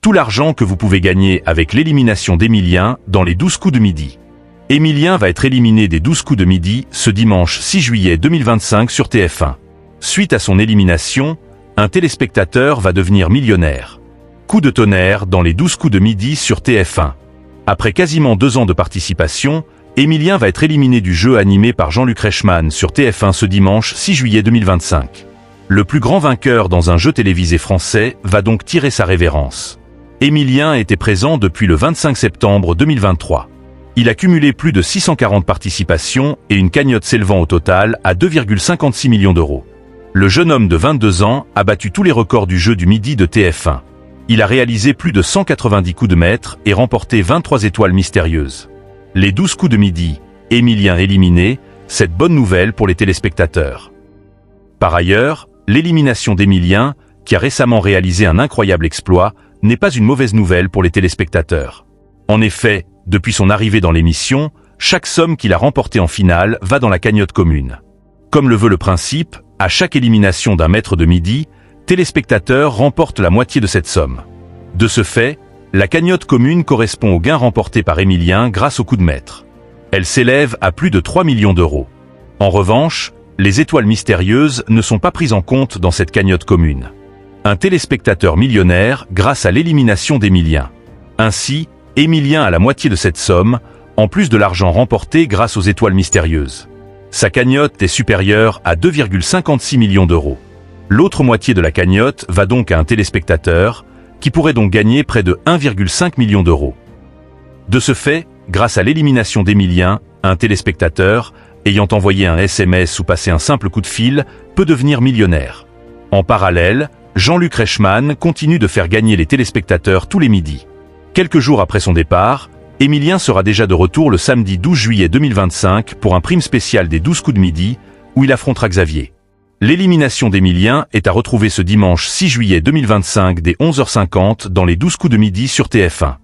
tout l'argent que vous pouvez gagner avec l'élimination d'Emilien dans les 12 coups de midi. Emilien va être éliminé des 12 coups de midi ce dimanche 6 juillet 2025 sur TF1. Suite à son élimination, un téléspectateur va devenir millionnaire. Coup de tonnerre dans les 12 coups de midi sur TF1. Après quasiment 2 ans de participation, Emilien va être éliminé du jeu animé par Jean-Luc Reichmann sur TF1 ce dimanche 6 juillet 2025. Le plus grand vainqueur dans un jeu télévisé français va donc tirer sa révérence. Emilien était présent depuis le 25 septembre 2023. Il a cumulé plus de 640 participations et une cagnotte s'élevant au total à 2,56 millions d'euros. Le jeune homme de 22 ans a battu tous les records du jeu du midi de TF1. Il a réalisé plus de 190 coups de maître et remporté 23 étoiles mystérieuses. Les 12 coups de midi, Emilien éliminé, cette bonne nouvelle pour les téléspectateurs. Par ailleurs, l'élimination d'Emilien, qui a récemment réalisé un incroyable exploit, n'est pas une mauvaise nouvelle pour les téléspectateurs. En effet, depuis son arrivée dans l'émission, chaque somme qu'il a remportée en finale va dans la cagnotte commune. Comme le veut le principe, à chaque élimination d'un maître de midi, téléspectateurs remportent la moitié de cette somme. De ce fait, la cagnotte commune correspond au gain remporté par Emilien grâce au coup de maître. Elle s'élève à plus de 3 millions d'euros. En revanche, les étoiles mystérieuses ne sont pas prises en compte dans cette cagnotte commune. Un téléspectateur millionnaire grâce à l'élimination d'Emilien. Ainsi, Emilien a la moitié de cette somme, en plus de l'argent remporté grâce aux étoiles mystérieuses. Sa cagnotte est supérieure à 2,56 millions d'euros. L'autre moitié de la cagnotte va donc à un téléspectateur, qui pourrait donc gagner près de 1,5 million d'euros. De ce fait, grâce à l'élimination d'Emilien, un téléspectateur, ayant envoyé un SMS ou passé un simple coup de fil, peut devenir millionnaire. En parallèle, Jean-Luc Reichmann continue de faire gagner les téléspectateurs tous les midis. Quelques jours après son départ, Emilien sera déjà de retour le samedi 12 juillet 2025 pour un prime spécial des 12 coups de midi, où il affrontera Xavier. L'élimination d'Emilien est à retrouver ce dimanche 6 juillet 2025 dès 11h50 dans les 12 coups de midi sur TF1.